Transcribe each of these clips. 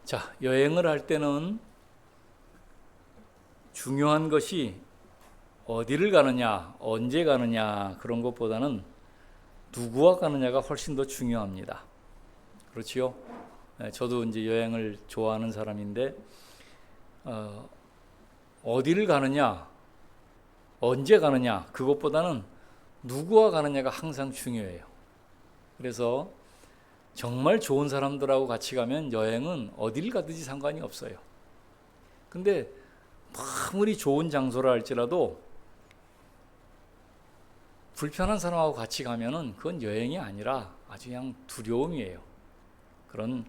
자, 여행을 할 때는 중요한 것이 어디를 가느냐, 언제 가느냐 그런 것보다는 누구와 가느냐가 훨씬 더 중요합니다. 그렇지요? 저도 이제 여행을 좋아하는 사람인데 어디를 가느냐, 언제 가느냐 그것보다는 누구와 가느냐가 항상 중요해요. 그래서 정말 좋은 사람들하고 같이 가면 여행은 어딜 가든지 상관이 없어요. 근데 아무리 좋은 장소라 할지라도 불편한 사람하고 같이 가면은 그건 여행이 아니라 아주 그냥 두려움이에요. 그런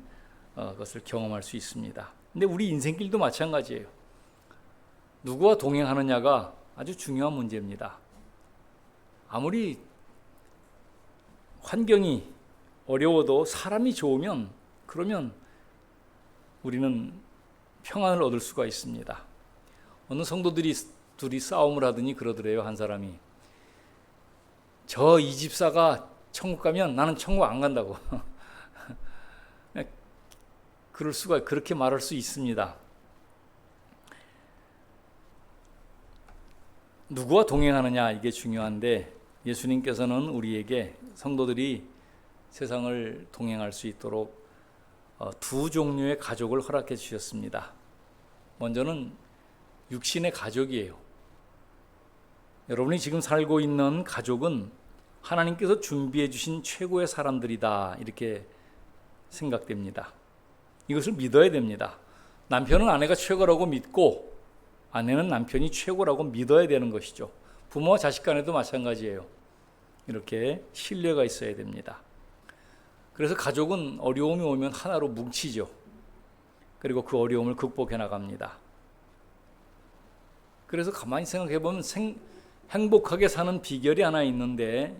것을 경험할 수 있습니다. 근데 우리 인생길도 마찬가지예요. 누구와 동행하느냐가 아주 중요한 문제입니다. 아무리 환경이 어려워도 사람이 좋으면 그러면 우리는 평안을 얻을 수가 있습니다. 어느 성도들이 둘이 싸움을 하더니 그러더래요. 한 사람이 저 이 집사가 천국 가면 나는 천국 안 간다고. 그럴 수가 그렇게 말할 수 있습니다. 누구와 동행하느냐 이게 중요한데 예수님께서는 우리에게 성도들이 세상을 동행할 수 있도록 두 종류의 가족을 허락해 주셨습니다. 먼저는 육신의 가족이에요. 여러분이 지금 살고 있는 가족은 하나님께서 준비해 주신 최고의 사람들이다 이렇게 생각됩니다. 이것을 믿어야 됩니다. 남편은 아내가 최고라고 믿고 아내는 남편이 최고라고 믿어야 되는 것이죠. 부모와 자식 간에도 마찬가지예요. 이렇게 신뢰가 있어야 됩니다. 그래서 가족은 어려움이 오면 하나로 뭉치죠. 그리고 그 어려움을 극복해 나갑니다. 그래서 가만히 생각해 보면 행복하게 사는 비결이 하나 있는데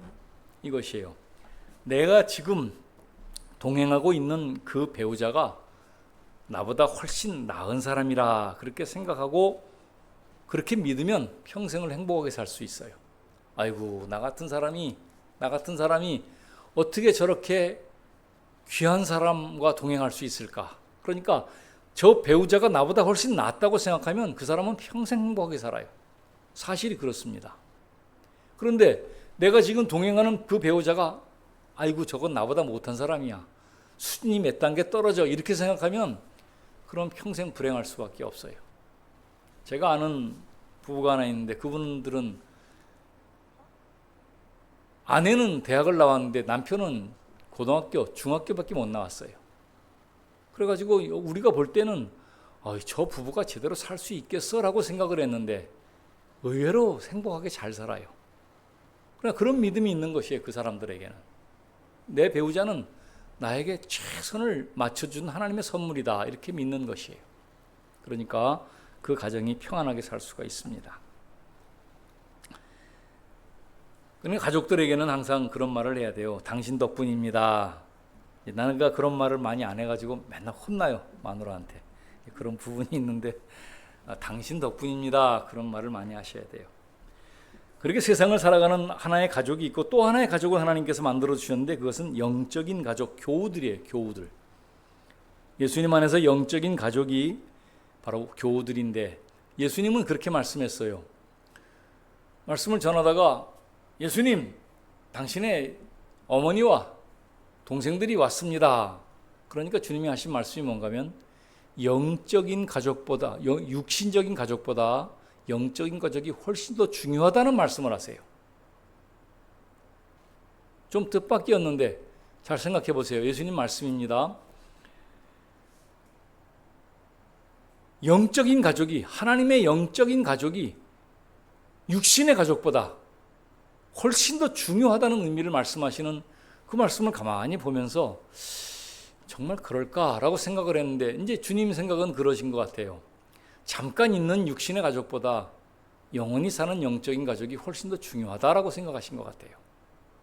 이것이에요. 내가 지금 동행하고 있는 그 배우자가 나보다 훨씬 나은 사람이라 그렇게 생각하고 그렇게 믿으면 평생을 행복하게 살 수 있어요. 아이고 나 같은 사람이 어떻게 저렇게 귀한 사람과 동행할 수 있을까? 그러니까 저 배우자가 나보다 훨씬 낫다고 생각하면 그 사람은 평생 행복하게 살아요. 사실이 그렇습니다. 그런데 내가 지금 동행하는 그 배우자가 아이고 저건 나보다 못한 사람이야. 수준이 몇 단계 떨어져 이렇게 생각하면 그럼 평생 불행할 수밖에 없어요. 제가 아는 부부가 하나 있는데 그분들은 아내는 대학을 나왔는데 남편은 고등학교, 중학교밖에 못 나왔어요. 그래가지고 우리가 볼 때는 저 부부가 제대로 살 수 있겠어라고 생각을 했는데 의외로 행복하게 잘 살아요. 그러나 그런 믿음이 있는 것이에요. 그 사람들에게는. 내 배우자는 나에게 최선을 맞춰준 하나님의 선물이다 이렇게 믿는 것이에요. 그러니까 그 가정이 평안하게 살 수가 있습니다. 그러니까 가족들에게는 항상 그런 말을 해야 돼요. 당신 덕분입니다. 나는 그런 말을 많이 안 해가지고 맨날 혼나요. 마누라한테. 그런 부분이 있는데 당신 덕분입니다. 그런 말을 많이 하셔야 돼요. 그렇게 세상을 살아가는 하나의 가족이 있고 또 하나의 가족을 하나님께서 만들어 주셨는데 그것은 영적인 가족, 교우들이에요. 교우들. 예수님 안에서 영적인 가족이 바로 교우들인데 예수님은 그렇게 말씀했어요. 말씀을 전하다가 예수님, 당신의 어머니와 동생들이 왔습니다. 그러니까 주님이 하신 말씀이 뭔가 하면 영적인 가족보다 육신적인 가족보다 영적인 가족이 훨씬 더 중요하다는 말씀을 하세요. 좀 뜻밖이었는데 잘 생각해 보세요. 예수님 말씀입니다. 영적인 가족이 하나님의 영적인 가족이 육신의 가족보다 훨씬 더 중요하다는 의미를 말씀하시는 그 말씀을 가만히 보면서 정말 그럴까라고 생각을 했는데 이제 주님 생각은 그러신 것 같아요. 잠깐 있는 육신의 가족보다 영원히 사는 영적인 가족이 훨씬 더 중요하다라고 생각하신 것 같아요.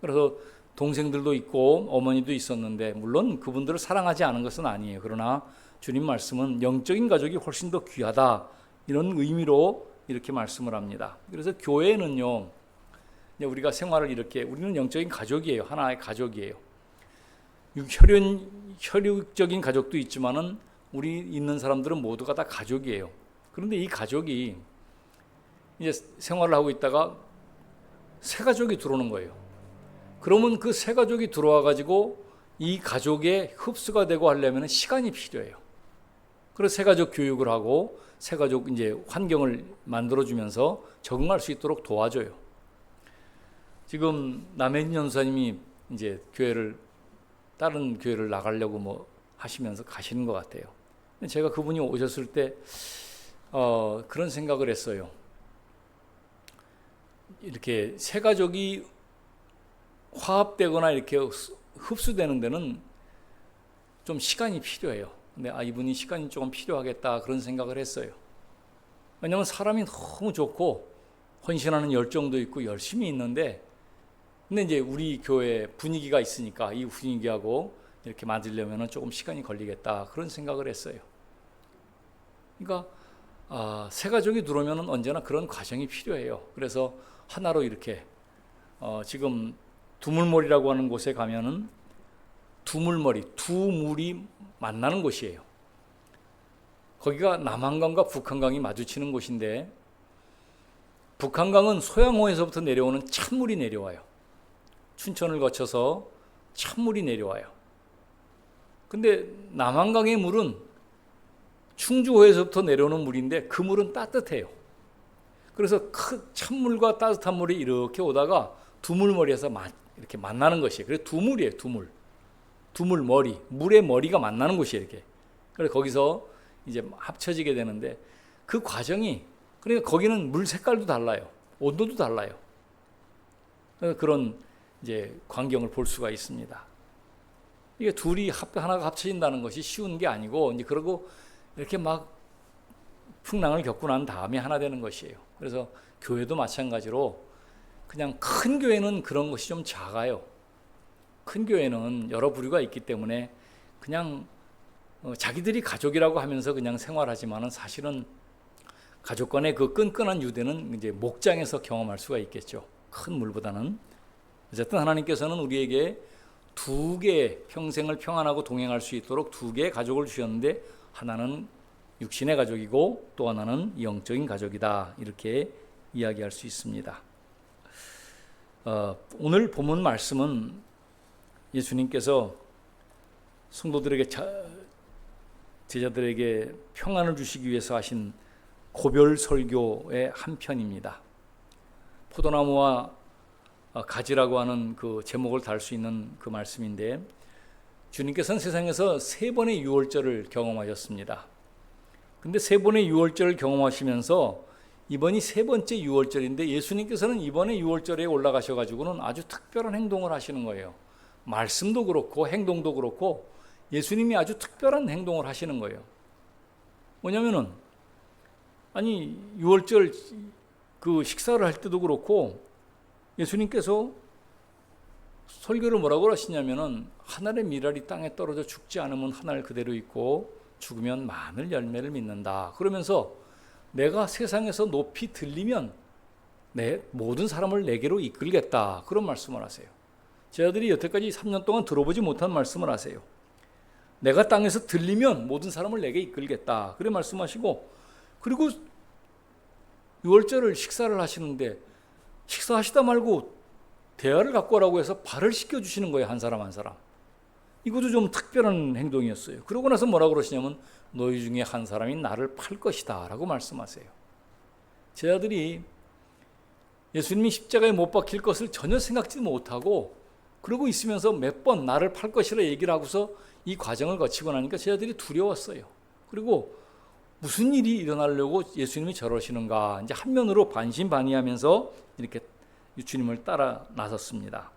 그래서 동생들도 있고 어머니도 있었는데 물론 그분들을 사랑하지 않은 것은 아니에요. 그러나 주님 말씀은 영적인 가족이 훨씬 더 귀하다 이런 의미로 이렇게 말씀을 합니다. 그래서 교회는요, 우리가 생활을 이렇게 우리는 영적인 가족이에요. 하나의 가족이에요. 혈육적인 가족도 있지만은 우리 있는 사람들은 모두가 다 가족이에요. 그런데 이 가족이 이제 생활을 하고 있다가 새 가족이 들어오는 거예요. 그러면 그 새 가족이 들어와 가지고 이 가족에 흡수가 되고 하려면 시간이 필요해요. 그래서 새 가족 교육을 하고 새 가족 이제 환경을 만들어 주면서 적응할 수 있도록 도와줘요. 지금 남혜진 전사님이 이제 다른 교회를 나가려고 뭐 하시면서 가시는 것 같아요. 제가 그분이 오셨을 때 그런 생각을 했어요. 이렇게 새 가족이 화합되거나 이렇게 흡수되는 데는 좀 시간이 필요해요. 근데 이분이 시간이 조금 필요하겠다 그런 생각을 했어요. 왜냐하면 사람이 너무 좋고 헌신하는 열정도 있고 열심히 있는데, 근데 이제 우리 교회 분위기가 있으니까 이 분위기하고 이렇게 맞으려면 조금 시간이 걸리겠다 그런 생각을 했어요. 그러니까 새 가족이 들어오면 언제나 그런 과정이 필요해요. 그래서 하나로 이렇게 지금 두물머리라고 하는 곳에 가면은 두물머리, 두 물이 만나는 곳이에요. 거기가 남한강과 북한강이 마주치는 곳인데, 북한강은 소양호에서부터 내려오는 찬물이 내려와요. 춘천을 거쳐서 찬물이 내려와요. 근데 남한강의 물은 충주호에서부터 내려오는 물인데 그 물은 따뜻해요. 그래서 찬물과 따뜻한 물이 이렇게 오다가 두물머리에서 이렇게 만나는 것이에요. 그래서 두물이에요, 두물. 두물머리, 물의 머리가 만나는 곳이에요, 이렇게. 그래서 거기서 이제 합쳐지게 되는데, 그 과정이, 그러니까 거기는 물 색깔도 달라요. 온도도 달라요. 그런 이제 광경을 볼 수가 있습니다. 이게 둘이 하나가 합쳐진다는 것이 쉬운 게 아니고, 이제 그러고 이렇게 막 풍랑을 겪고 난 다음에 하나 되는 것이에요. 그래서 교회도 마찬가지로 그냥 큰 교회는 그런 것이 좀 작아요. 큰 교회는 여러 부류가 있기 때문에 그냥 자기들이 가족이라고 하면서 그냥 생활하지만은 사실은 가족 간의 그 끈끈한 유대는 이제 목장에서 경험할 수가 있겠죠. 큰 물보다는. 어쨌든 하나님께서는 우리에게 두 개의 평생을 평안하고 동행할 수 있도록 두 개의 가족을 주셨는데, 하나는 육신의 가족이고 또 하나는 영적인 가족이다, 이렇게 이야기할 수 있습니다. 오늘 본문 말씀은 예수님께서 성도들에게, 제자들에게 평안을 주시기 위해서 하신 고별 설교의 한 편입니다. 포도나무와 가지라고 하는 그 제목을 달 수 있는 그 말씀인데, 주님께서는 세상에서 세 번의 유월절을 경험하셨습니다. 근데 세 번의 유월절을 경험하시면서 이번이 세 번째 유월절인데, 예수님께서는 이번에 유월절에 올라가셔가지고는 아주 특별한 행동을 하시는 거예요. 말씀도 그렇고 행동도 그렇고 예수님이 아주 특별한 행동을 하시는 거예요. 뭐냐면은, 아니 유월절 그 식사를 할 때도 그렇고 예수님께서 설교를 뭐라고 하시냐면은, 하늘의 미랄이 땅에 떨어져 죽지 않으면 하늘 그대로 있고 죽으면 많은 열매를 맺는다. 그러면서 내가 세상에서 높이 들리면 모든 사람을 내게로 이끌겠다, 그런 말씀을 하세요. 제자들이 여태까지 3년 동안 들어보지 못한 말씀을 하세요. 내가 땅에서 들리면 모든 사람을 내게 이끌겠다, 그래 말씀하시고, 그리고 유월절을 식사를 하시는데 식사하시다 말고 대야를 갖고 오라고 해서 발을 씻겨주시는 거예요, 한 사람 한 사람. 이것도 좀 특별한 행동이었어요. 그러고 나서 뭐라고 그러시냐면, 너희 중에 한 사람이 나를 팔 것이다 라고 말씀하세요. 제자들이 예수님이 십자가에 못 박힐 것을 전혀 생각지도 못하고 그러고 있으면서 몇 번 나를 팔 것이라 얘기를 하고서 이 과정을 거치고 나니까 제자들이 두려웠어요. 그리고 무슨 일이 일어나려고 예수님이 저러시는가, 이제 한면으로 반신반의하면서 이렇게 주님을 따라 나섰습니다.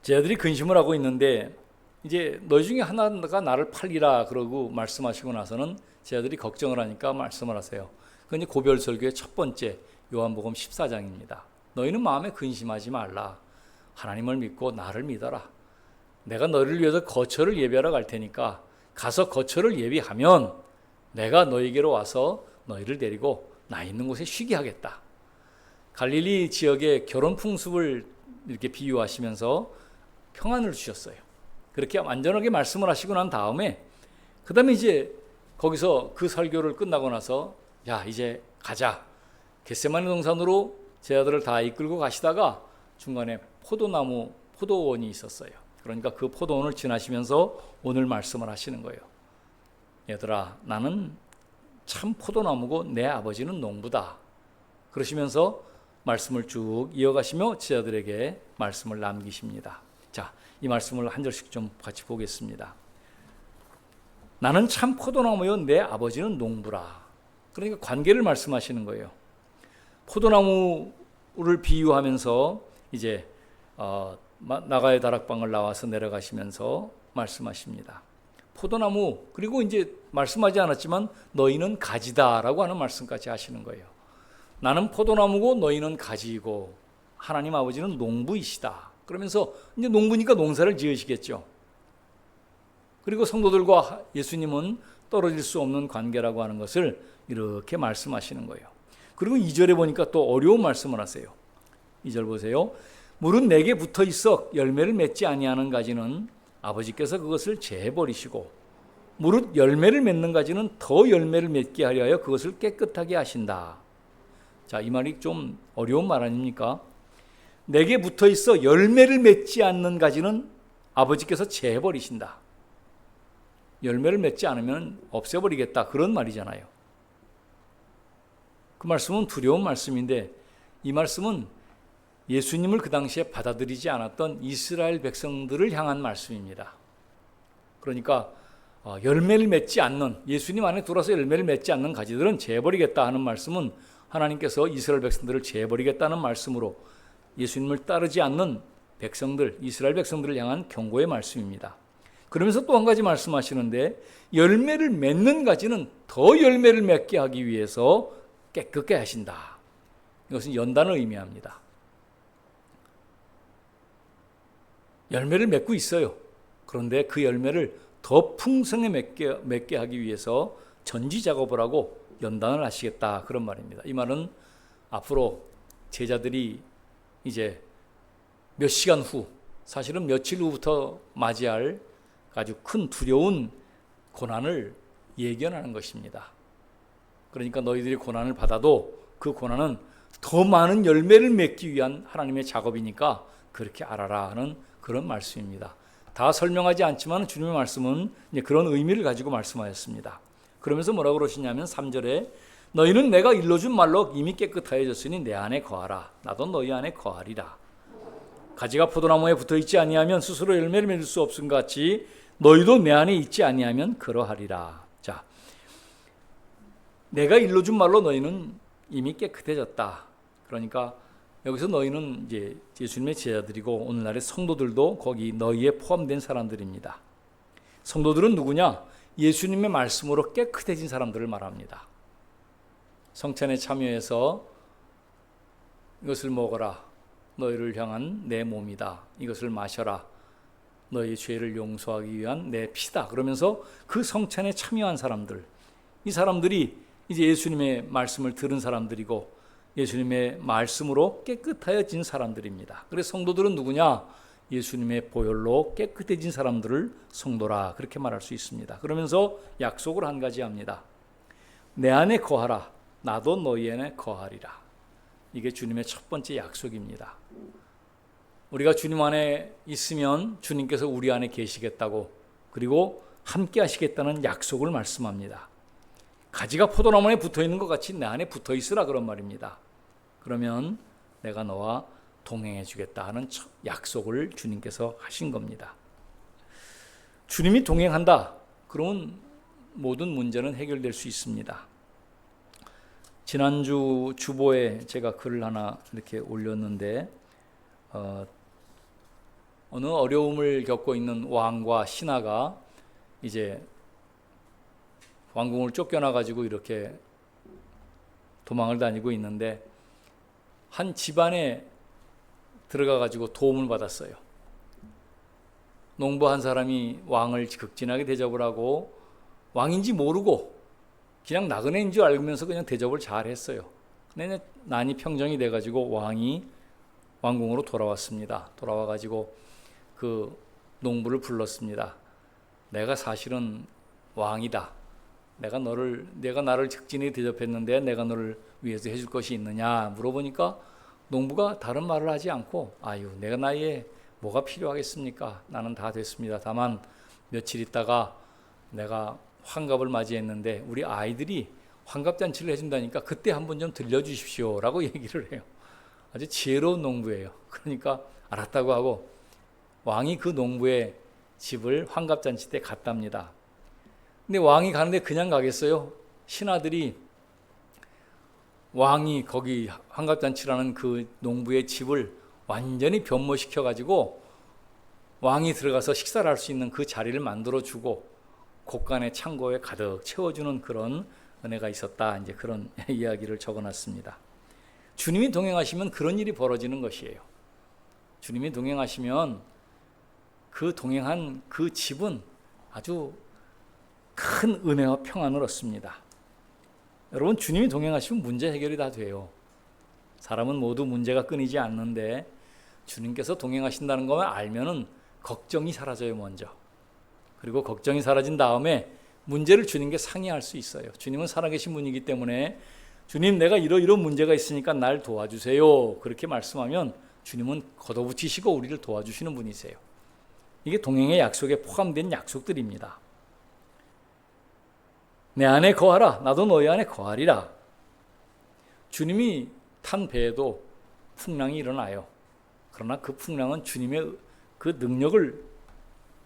제자들이 근심을 하고 있는데, 이제 너희 중에 하나가 나를 팔리라 그러고 말씀하시고 나서는 제자들이 걱정을 하니까 말씀을 하세요. 그건 이제 고별설교의 첫 번째 요한복음 14장입니다. 너희는 마음에 근심하지 말라. 하나님을 믿고 나를 믿어라. 내가 너희를 위해서 거처를 예비하러 갈 테니까 가서 거처를 예비하면 내가 너희에게로 와서 너희를 데리고 나 있는 곳에 쉬게 하겠다. 갈릴리 지역의 결혼 풍습을 이렇게 비유하시면서 평안을 주셨어요. 그렇게 완전하게 말씀을 하시고 난 다음에 그 다음에 이제 거기서 그 설교를 끝나고 나서 야 이제 가자. 겟세마네 동산으로 제 아들을 다 이끌고 가시다가 중간에 포도원이 있었어요. 그러니까 그 포도원을 지나시면서 오늘 말씀을 하시는 거예요. 얘들아, 나는 참 포도나무고 내 아버지는 농부다. 그러시면서 말씀을 쭉 이어가시며 제자들에게 말씀을 남기십니다. 자, 이 말씀을 한 절씩 좀 같이 보겠습니다. 나는 참 포도나무요 내 아버지는 농부라. 그러니까 관계를 말씀하시는 거예요. 포도나무를 비유하면서 이제 나가의 다락방을 나와서 내려가시면서 말씀하십니다. 포도나무, 그리고 이제 말씀하지 않았지만 너희는 가지다라고 하는 말씀까지 하시는 거예요. 나는 포도나무고 너희는 가지이고 하나님 아버지는 농부이시다. 그러면서 이제 농부니까 농사를 지으시겠죠. 그리고 성도들과 예수님은 떨어질 수 없는 관계라고 하는 것을 이렇게 말씀하시는 거예요. 그리고 2절에 보니까 또 어려운 말씀을 하세요. 2절 보세요. 물은 내게 붙어 있어 열매를 맺지 아니하는 가지는 아버지께서 그것을 제해버리시고 무릇 열매를 맺는 가지는 더 열매를 맺게 하려 하여 그것을 깨끗하게 하신다. 자, 이 말이 좀 어려운 말 아닙니까? 내게 붙어 있어 열매를 맺지 않는 가지는 아버지께서 제해버리신다. 열매를 맺지 않으면 없애버리겠다, 그런 말이잖아요. 그 말씀은 두려운 말씀인데 이 말씀은 예수님을 그 당시에 받아들이지 않았던 이스라엘 백성들을 향한 말씀입니다. 그러니까 열매를 맺지 않는, 예수님 안에 들어서 열매를 맺지 않는 가지들은 제해버리겠다 하는 말씀은 하나님께서 이스라엘 백성들을 제해버리겠다는 말씀으로 예수님을 따르지 않는 백성들, 이스라엘 백성들을 향한 경고의 말씀입니다. 그러면서 또 한 가지 말씀하시는데 열매를 맺는 가지는 더 열매를 맺게 하기 위해서 깨끗게 하신다. 이것은 연단을 의미합니다. 열매를 맺고 있어요. 그런데 그 열매를 더 풍성히 맺게 하기 위해서 전지 작업을 하고 연단을 하시겠다, 그런 말입니다. 이 말은 앞으로 제자들이 이제 몇 시간 후, 사실은 며칠 후부터 맞이할 아주 큰 두려운 고난을 예견하는 것입니다. 그러니까 너희들이 고난을 받아도 그 고난은 더 많은 열매를 맺기 위한 하나님의 작업이니까 그렇게 알아라 하는 그런 말씀입니다. 다 설명하지 않지만 주님의 말씀은 이제 그런 의미를 가지고 말씀하였습니다. 그러면서 뭐라고 그러시냐면 3절에 너희는 내가 일러준 말로 이미 깨끗하여졌으니 내 안에 거하라. 나도 너희 안에 거하리라. 가지가 포도나무에 붙어있지 아니하면 스스로 열매를 맺을 수 없음 같이 너희도 내 안에 있지 아니하면 그러하리라. 자, 내가 일러준 말로 너희는 이미 깨끗해졌다. 그러니까 여기서 너희는 이제 예수님의 제자들이고 오늘날의 성도들도 거기 너희에 포함된 사람들입니다. 성도들은 누구냐? 예수님의 말씀으로 깨끗해진 사람들을 말합니다. 성찬에 참여해서 이것을 먹어라. 너희를 향한 내 몸이다. 이것을 마셔라. 너희 죄를 용서하기 위한 내 피다. 그러면서 그 성찬에 참여한 사람들, 이 사람들이 이제 예수님의 말씀을 들은 사람들이고 예수님의 말씀으로 깨끗하여진 사람들입니다. 그래서 성도들은 누구냐? 예수님의 보혈로 깨끗해진 사람들을 성도라, 그렇게 말할 수 있습니다. 그러면서 약속을 한 가지 합니다. 내 안에 거하라. 나도 너희 안에 거하리라. 이게 주님의 첫 번째 약속입니다. 우리가 주님 안에 있으면 주님께서 우리 안에 계시겠다고, 그리고 함께 하시겠다는 약속을 말씀합니다. 가지가 포도나무에 붙어있는 것 같이 내 안에 붙어있으라, 그런 말입니다. 그러면 내가 너와 동행해 주겠다 하는 약속을 주님께서 하신 겁니다. 주님이 동행한다, 그러면 모든 문제는 해결될 수 있습니다. 지난주 주보에 제가 글을 하나 이렇게 올렸는데 어느 어려움을 겪고 있는 왕과 신하가 이제 왕궁을 쫓겨나 가지고 이렇게 도망을 다니고 있는데 한 집안에 들어가 가지고 도움을 받았어요. 농부 한 사람이 왕을 극진하게 대접을 하고 왕인지 모르고 그냥 나그네인 줄 알면서 그냥 대접을 잘 했어요. 근데 난이 평정이 돼 가지고 왕이 왕궁으로 돌아왔습니다. 돌아와 가지고 그 농부를 불렀습니다. 내가 사실은 왕이다. 내가 나를 적진히 대접했는데 내가 너를 위해서 해줄 것이 있느냐 물어보니까 농부가 다른 말을 하지 않고 아유 내가 나이에 뭐가 필요하겠습니까? 나는 다 됐습니다. 다만 며칠 있다가 내가 환갑을 맞이했는데 우리 아이들이 환갑잔치를 해준다니까 그때 한번 좀 들려주십시오 라고 얘기를 해요. 아주 지혜로운 농부예요. 그러니까 알았다고 하고 왕이 그 농부의 집을 환갑잔치 때 갔답니다. 근데 왕이 가는데 그냥 가겠어요? 신하들이 왕이 거기 환갑잔치라는 그 농부의 집을 완전히 변모시켜가지고 왕이 들어가서 식사를 할 수 있는 그 자리를 만들어주고 곳간의 창고에 가득 채워주는 그런 은혜가 있었다. 이제 그런 이야기를 적어놨습니다. 주님이 동행하시면 그런 일이 벌어지는 것이에요. 주님이 동행하시면 그 동행한 그 집은 아주 큰 은혜와 평안을 얻습니다. 여러분 주님이 동행하시면 문제 해결이 다 돼요. 사람은 모두 문제가 끊이지 않는데 주님께서 동행하신다는 것만 알면은 걱정이 사라져요 먼저. 그리고 걱정이 사라진 다음에 문제를 주님께 상의할 수 있어요. 주님은 살아계신 분이기 때문에 주님 내가 이런 문제가 있으니까 날 도와주세요. 그렇게 말씀하면 주님은 걷어붙이시고 우리를 도와주시는 분이세요. 이게 동행의 약속에 포함된 약속들입니다. 내 안에 거하라 나도 너희 안에 거하리라. 주님이 탄 배에도 풍랑이 일어나요. 그러나 그 풍랑은 주님의 그 능력을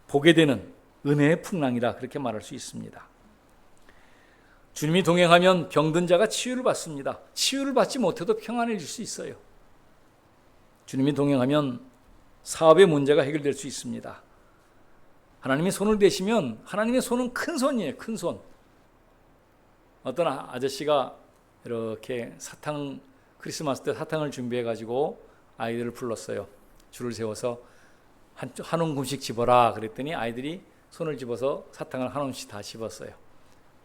보게 되는 은혜의 풍랑이다 그렇게 말할 수 있습니다. 주님이 동행하면 병든 자가 치유를 받습니다. 치유를 받지 못해도 평안해질 수 있어요. 주님이 동행하면 사업의 문제가 해결될 수 있습니다. 하나님이 손을 대시면 하나님의 손은 큰 손이에요. 큰 손. 어떤 아저씨가 이렇게 크리스마스 때 사탕을 준비해가지고 아이들을 불렀어요. 줄을 세워서 한 움큼씩 집어라 그랬더니 아이들이 손을 집어서 사탕을 한 움씩 다 집었어요.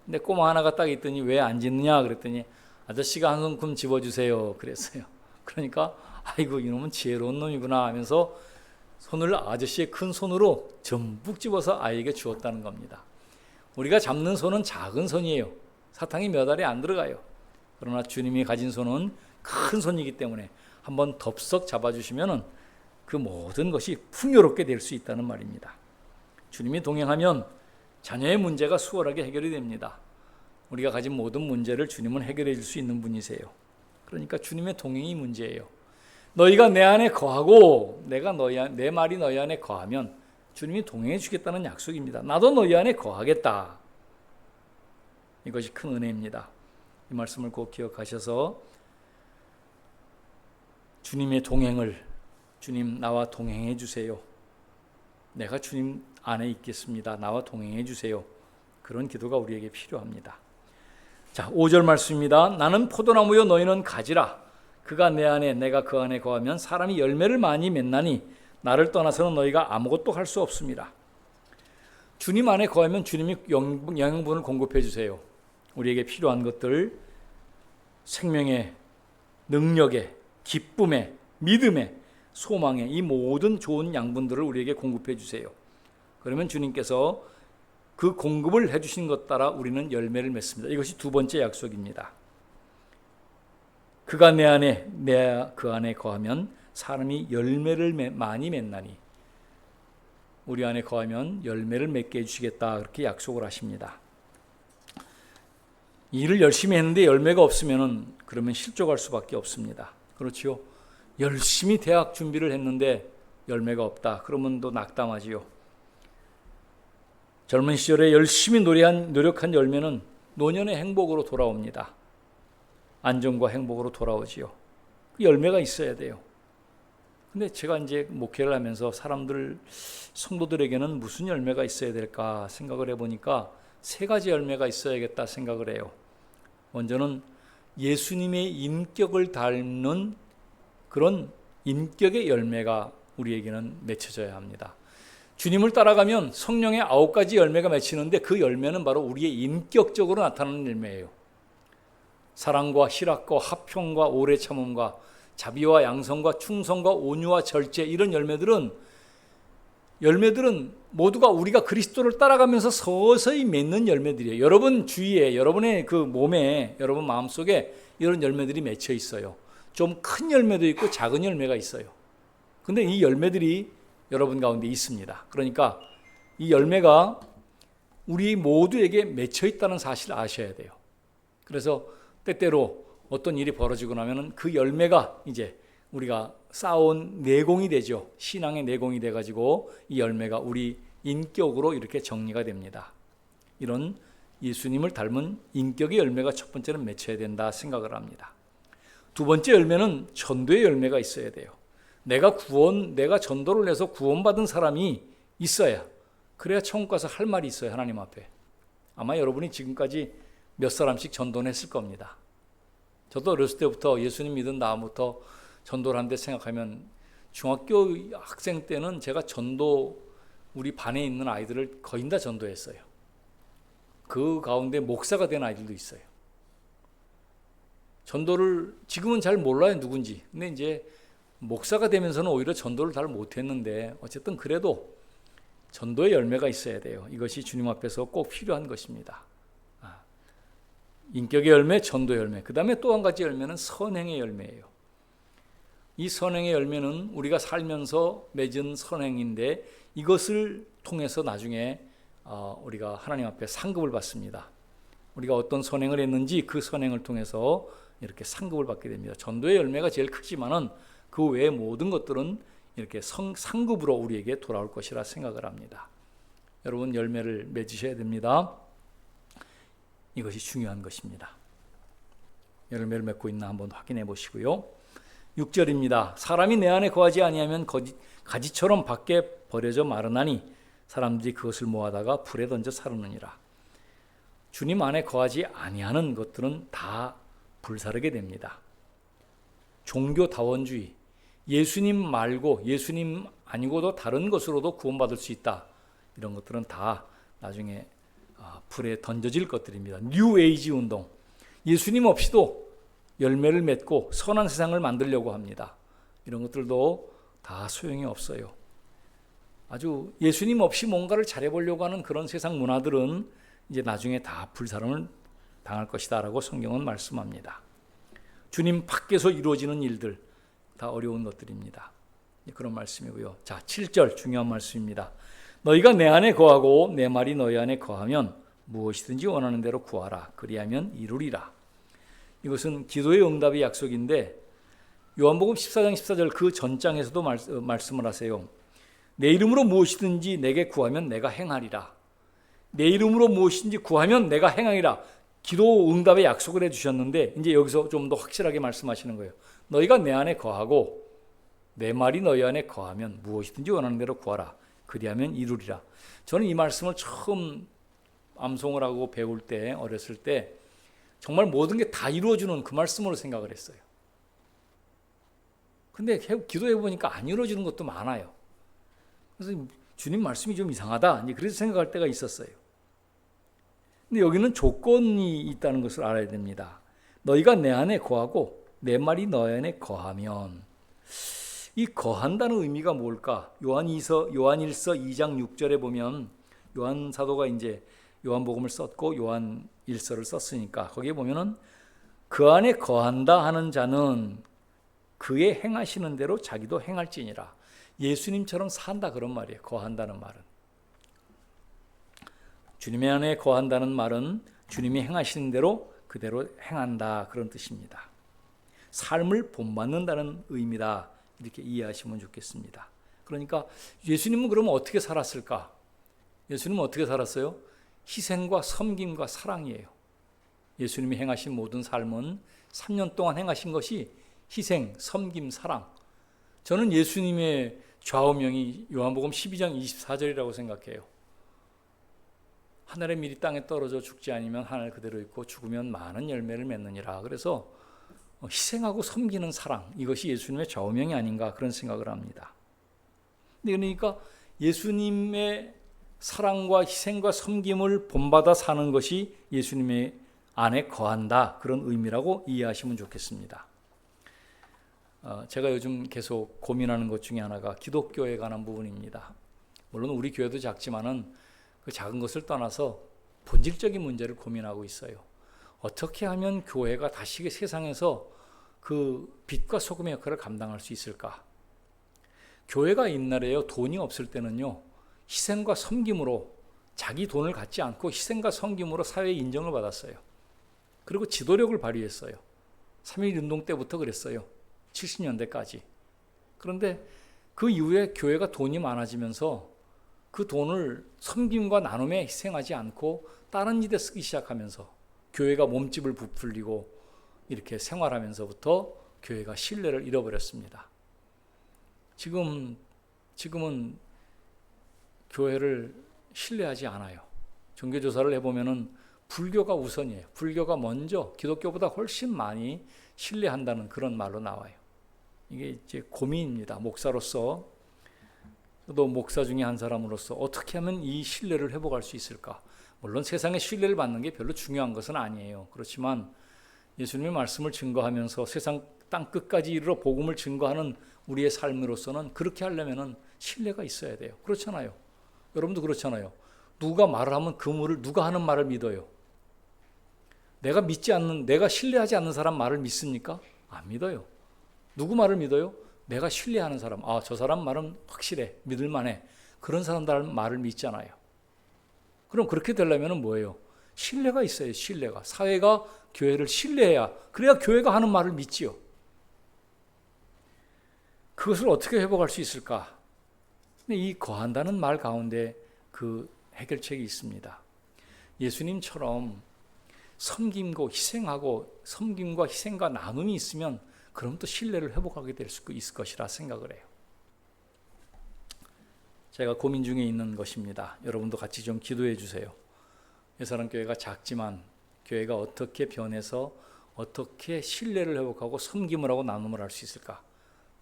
근데 꼬마 하나가 딱 있더니 왜 안 집느냐 그랬더니 아저씨가 한 움큼 집어주세요 그랬어요. 그러니까 아이고 이놈은 지혜로운 놈이구나 하면서 손을 아저씨의 큰 손으로 전부 집어서 아이에게 주었다는 겁니다. 우리가 잡는 손은 작은 손이에요. 사탕이 몇 알이 안 들어가요. 그러나 주님이 가진 손은 큰 손이기 때문에 한번 덥석 잡아주시면 그 모든 것이 풍요롭게 될 수 있다는 말입니다. 주님이 동행하면 자녀의 문제가 수월하게 해결이 됩니다. 우리가 가진 모든 문제를 주님은 해결해 줄 수 있는 분이세요. 그러니까 주님의 동행이 문제예요. 너희가 내 안에 거하고 내가 내 말이 너희 안에 거하면 주님이 동행해 주겠다는 약속입니다. 나도 너희 안에 거하겠다. 이것이 큰 은혜입니다. 이 말씀을 꼭 기억하셔서 주님의 동행을 주님 나와 동행해 주세요. 내가 주님 안에 있겠습니다. 나와 동행해 주세요. 그런 기도가 우리에게 필요합니다. 자, 5절 말씀입니다. 나는 포도나무요 너희는 가지라. 그가 내 안에 내가 그 안에 거하면 사람이 열매를 많이 맺나니 나를 떠나서는 너희가 아무것도 할 수 없습니다. 주님 안에 거하면 주님이 영양분을 공급해 주세요. 우리에게 필요한 것들 생명의 능력의 기쁨의 믿음의 소망의 이 모든 좋은 양분들을 우리에게 공급해 주세요. 그러면 주님께서 그 공급을 해주신 것 따라 우리는 열매를 맺습니다. 이것이 두 번째 약속입니다. 그가 내 안에 내가 그 안에 거하면 사람이 열매를 많이 맺나니 우리 안에 거하면 열매를 맺게 해주시겠다 그렇게 약속을 하십니다. 일을 열심히 했는데 열매가 없으면 그러면 실족할 수밖에 없습니다. 그렇지요. 열심히 대학 준비를 했는데 열매가 없다. 그러면 또 낙담하지요. 젊은 시절에 열심히 노력한 열매는 노년의 행복으로 돌아옵니다. 안정과 행복으로 돌아오지요. 그 열매가 있어야 돼요. 근데 제가 이제 목회를 하면서 성도들에게는 무슨 열매가 있어야 될까 생각을 해보니까 세 가지 열매가 있어야겠다 생각을 해요. 먼저는 예수님의 인격을 닮는 그런 인격의 열매가 우리에게는 맺혀져야 합니다. 주님을 따라가면 성령의 9가지 열매가 맺히는데 그 열매는 바로 우리의 인격적으로 나타나는 열매예요. 사랑과 희락과 화평과 오래 참음과 자비와 양성과 충성과 온유와 절제 이런 열매들은 열매들은 모두가 우리가 그리스도를 따라가면서 서서히 맺는 열매들이에요. 여러분 주위에, 여러분의 그 몸에, 여러분 마음속에 이런 열매들이 맺혀 있어요. 좀 큰 열매도 있고 작은 열매가 있어요. 근데 이 열매들이 여러분 가운데 있습니다. 그러니까 이 열매가 우리 모두에게 맺혀 있다는 사실을 아셔야 돼요. 그래서 때때로 어떤 일이 벌어지고 나면은 그 열매가 이제 우리가 쌓아온 내공이 되죠. 신앙의 내공이 돼가지고 이 열매가 우리 인격으로 이렇게 정리가 됩니다. 이런 예수님을 닮은 인격의 열매가 첫 번째는 맺혀야 된다 생각을 합니다. 두 번째 열매는 전도의 열매가 있어야 돼요. 내가 전도를 해서 구원받은 사람이 있어야, 그래야 천국 가서 할 말이 있어요. 하나님 앞에. 아마 여러분이 지금까지 몇 사람씩 전도는 했을 겁니다. 저도 어렸을 때부터 예수님 믿은 다음부터 전도를 한데 생각하면 중학교 학생 때는 제가 우리 반에 있는 아이들을 거의 다 전도했어요. 그 가운데 목사가 된 아이들도 있어요. 전도를 지금은 잘 몰라요, 누군지. 근데 이제 목사가 되면서는 오히려 전도를 잘 못했는데 어쨌든 그래도 전도의 열매가 있어야 돼요. 이것이 주님 앞에서 꼭 필요한 것입니다. 인격의 열매, 전도의 열매. 그 다음에 또 한 가지 열매는 선행의 열매예요. 이 선행의 열매는 우리가 살면서 맺은 선행인데 이것을 통해서 나중에 우리가 하나님 앞에 상급을 받습니다. 우리가 어떤 선행을 했는지 그 선행을 통해서 이렇게 상급을 받게 됩니다. 전도의 열매가 제일 크지만은 그 외의 모든 것들은 이렇게 상급으로 우리에게 돌아올 것이라 생각을 합니다. 여러분 열매를 맺으셔야 됩니다. 이것이 중요한 것입니다. 열매를 맺고 있나 한번 확인해 보시고요. 6절입니다. 사람이 내 안에 거하지 아니하면 가지처럼 밖에 버려져 마르나니 사람들이 그것을 모아다가 불에 던져 사르느니라. 주님 안에 거하지 아니하는 것들은 다 불사르게 됩니다. 종교다원주의, 예수님 말고 예수님 아니고도 다른 것으로도 구원받을 수 있다. 이런 것들은 다 나중에 불에 던져질 것들입니다. 뉴에이지 운동, 예수님 없이도 열매를 맺고 선한 세상을 만들려고 합니다. 이런 것들도 다 소용이 없어요. 아주 예수님 없이 뭔가를 잘해보려고 하는 그런 세상 문화들은 이제 나중에 다 불사름을 당할 것이다 라고 성경은 말씀합니다. 주님 밖에서 이루어지는 일들 다 어려운 것들입니다. 그런 말씀이고요. 자, 7절 중요한 말씀입니다. 너희가 내 안에 거하고 내 말이 너희 안에 거하면 무엇이든지 원하는 대로 구하라. 그리하면 이루리라. 이것은 기도의 응답의 약속인데 요한복음 14장 14절 그 전장에서도 말씀을 하세요. 내 이름으로 무엇이든지 내게 구하면 내가 행하리라. 내 이름으로 무엇이든지 구하면 내가 행하리라. 기도 응답의 약속을 해주셨는데 이제 여기서 좀 더 확실하게 말씀하시는 거예요. 너희가 내 안에 거하고 내 말이 너희 안에 거하면 무엇이든지 원하는 대로 구하라. 그리하면 이루리라. 저는 이 말씀을 처음 암송을 하고 배울 때, 어렸을 때 정말 모든 게 다 이루어주는 그 말씀으로 생각을 했어요. 근데 기도해 보니까 안 이루어지는 것도 많아요. 그래서 주님 말씀이 좀 이상하다. 이제 그래서 생각할 때가 있었어요. 근데 여기는 조건이 있다는 것을 알아야 됩니다. 너희가 내 안에 거하고 내 말이 너희 안에 거하면, 이 거한다는 의미가 뭘까? 요한일서 2장 6절에 보면 요한 사도가 이제 요한복음을 썼고 요한일서를 썼으니까 거기에 보면은 그 안에 거한다 하는 자는 그의 행하시는 대로 자기도 행할지니라. 예수님처럼 산다 그런 말이에요. 거한다는 말은. 주님의 안에 거한다는 말은 주님이 행하시는 대로 그대로 행한다 그런 뜻입니다. 삶을 본받는다는 의미다. 이렇게 이해하시면 좋겠습니다. 그러니까 예수님은 그러면 어떻게 살았을까? 예수님은 어떻게 살았어요? 희생과 섬김과 사랑이에요. 예수님이 행하신 모든 삶은 3년 동안 행하신 것이 희생, 섬김, 사랑. 저는 예수님의 좌우명이 요한복음 12장 24절이라고 생각해요. 하늘의 밀이 땅에 떨어져 죽지 않으면 하늘 그대로 있고 죽으면 많은 열매를 맺느니라. 그래서 희생하고 섬기는 사랑, 이것이 예수님의 좌우명이 아닌가 그런 생각을 합니다. 그러니까 예수님의 사랑과 희생과 섬김을 본받아 사는 것이 예수님의 안에 거한다 그런 의미라고 이해하시면 좋겠습니다. 제가 요즘 계속 고민하는 것 중에 하나가 기독교에 관한 부분입니다. 물론 우리 교회도 작지만은 그 작은 것을 떠나서 본질적인 문제를 고민하고 있어요. 어떻게 하면 교회가 다시 세상에서 그 빛과 소금의 역할을 감당할 수 있을까? 교회가 옛날에요, 돈이 없을 때는요, 희생과 섬김으로, 자기 돈을 갖지 않고 희생과 섬김으로 사회의 인정을 받았어요. 그리고 지도력을 발휘했어요. 3.1 운동 때부터 그랬어요. 70년대까지. 그런데 그 이후에 교회가 돈이 많아지면서 그 돈을 섬김과 나눔에 희생하지 않고 다른 일에 쓰기 시작하면서 교회가 몸집을 부풀리고 이렇게 생활하면서부터 교회가 신뢰를 잃어버렸습니다. 지금은 교회를 신뢰하지 않아요. 종교조사를 해보면은 불교가 우선이에요. 불교가 먼저 기독교보다 훨씬 많이 신뢰한다는 그런 말로 나와요. 이게 이제 고민입니다. 목사로서, 저도 목사 중에 한 사람으로서 어떻게 하면 이 신뢰를 회복할 수 있을까? 물론 세상에 신뢰를 받는 게 별로 중요한 것은 아니에요. 그렇지만 예수님의 말씀을 증거하면서 세상 땅 끝까지 이르러 복음을 증거하는 우리의 삶으로서는 그렇게 하려면은 신뢰가 있어야 돼요. 그렇잖아요. 여러분도 그렇잖아요. 누가 말을 하면 그 말을, 누가 하는 말을 믿어요? 내가 신뢰하지 않는 사람 말을 믿습니까? 안 믿어요. 누구 말을 믿어요? 내가 신뢰하는 사람. 아, 저 사람 말은 확실해, 믿을만해. 그런 사람들 말을 믿잖아요. 그럼 그렇게 되려면 뭐예요? 신뢰가 있어요. 신뢰가. 사회가 교회를 신뢰해야, 그래야 교회가 하는 말을 믿지요. 그것을 어떻게 회복할 수 있을까? 이 거한다는 말 가운데 그 해결책이 있습니다. 예수님처럼 섬김과 희생과 나눔이 있으면 그럼 또 신뢰를 회복하게 될 수 있을 것이라 생각을 해요. 제가 고민 중에 있는 것입니다. 여러분도 같이 좀 기도해 주세요. 예사랑교회가 작지만 교회가 어떻게 변해서 어떻게 신뢰를 회복하고 섬김을 하고 나눔을 할 수 있을까?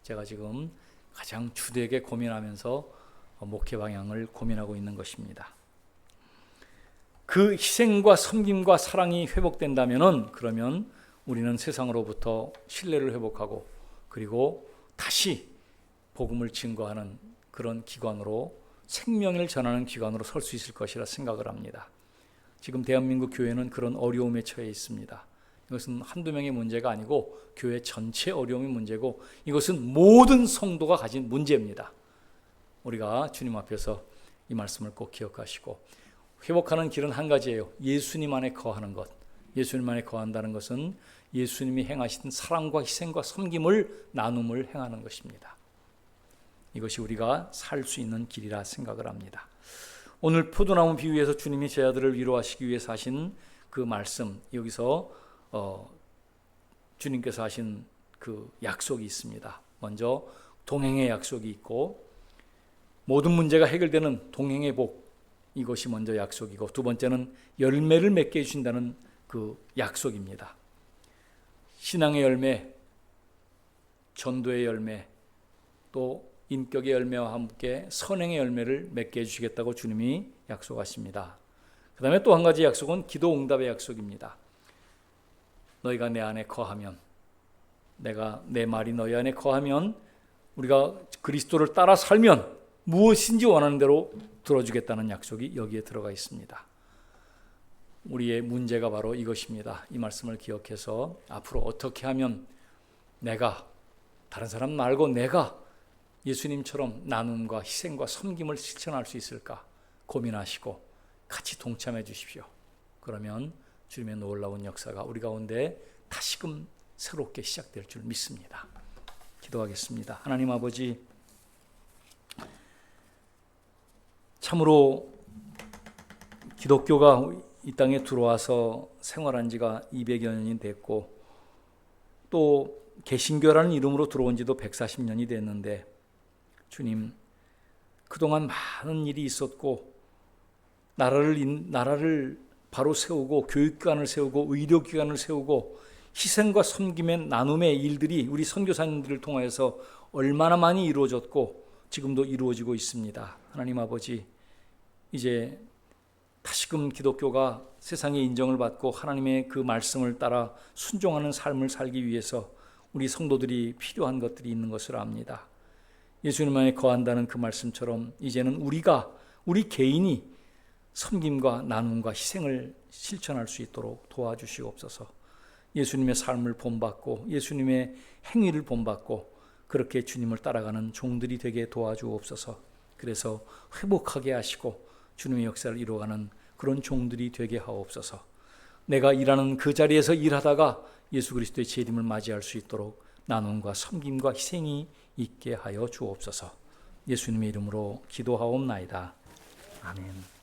제가 지금 가장 주되게 고민하면서 목회 방향을 고민하고 있는 것입니다. 그 희생과 섬김과 사랑이 회복된다면은, 그러면 우리는 세상으로부터 신뢰를 회복하고 그리고 다시 복음을 증거하는 그런 기관으로, 생명을 전하는 기관으로 설 수 있을 것이라 생각을 합니다. 지금 대한민국 교회는 그런 어려움에 처해 있습니다. 이것은 한두 명의 문제가 아니고 교회 전체 어려움이 문제고, 이것은 모든 성도가 가진 문제입니다. 우리가 주님 앞에서 이 말씀을 꼭 기억하시고, 회복하는 길은 한 가지예요. 예수님 안에 거하는 것. 예수님 안에 거한다는 것은 예수님이 행하신 사랑과 희생과 섬김을, 나눔을 행하는 것입니다. 이것이 우리가 살 수 있는 길이라 생각을 합니다. 오늘 포도나무 비유에서 주님이 제 아들을 위로하시기 위해서 하신 그 말씀, 여기서 주님께서 하신 그 약속이 있습니다. 먼저 동행의 약속이 있고, 모든 문제가 해결되는 동행의 복, 이것이 먼저 약속이고, 두 번째는 열매를 맺게 해주신다는 그 약속입니다. 신앙의 열매, 전도의 열매, 또 인격의 열매와 함께 선행의 열매를 맺게 해주시겠다고 주님이 약속하십니다. 그 다음에 또 한 가지 약속은 기도 응답의 약속입니다. 너희가 내 안에 거하면, 내 말이 너희 안에 거하면, 우리가 그리스도를 따라 살면 무엇인지 원하는 대로 들어주겠다는 약속이 여기에 들어가 있습니다. 우리의 문제가 바로 이것입니다. 이 말씀을 기억해서 앞으로 어떻게 하면 내가, 다른 사람 말고 내가 예수님처럼 나눔과 희생과 섬김을 실천할 수 있을까 고민하시고 같이 동참해 주십시오. 그러면 주님의 놀라운 역사가 우리 가운데 다시금 새롭게 시작될 줄 믿습니다. 기도하겠습니다. 하나님 아버지, 참으로 기독교가 이 땅에 들어와서 생활한 지가 200여 년이 됐고, 또 개신교라는 이름으로 들어온 지도 140년이 됐는데, 주님, 그동안 많은 일이 있었고, 나라를 바로 세우고, 교육기관을 세우고, 의료기관을 세우고, 희생과 섬김의 나눔의 일들이 우리 선교사님들을 통해서 얼마나 많이 이루어졌고 지금도 이루어지고 있습니다. 하나님 아버지, 이제 다시금 기독교가 세상의 인정을 받고 하나님의 그 말씀을 따라 순종하는 삶을 살기 위해서 우리 성도들이 필요한 것들이 있는 것을 압니다. 예수님 안에 거한다는 그 말씀처럼 이제는 우리 개인이 섬김과 나눔과 희생을 실천할 수 있도록 도와주시옵소서. 예수님의 삶을 본받고 예수님의 행위를 본받고 그렇게 주님을 따라가는 종들이 되게 도와주옵소서. 그래서 회복하게 하시고 주님의 역사를 이루어가는 그런 종들이 되게 하옵소서. 내가 일하는 그 자리에서 일하다가 예수 그리스도의 재림을 맞이할 수 있도록 나눔과 섬김과 희생이 있게 하여 주옵소서. 예수님의 이름으로 기도하옵나이다. 아멘.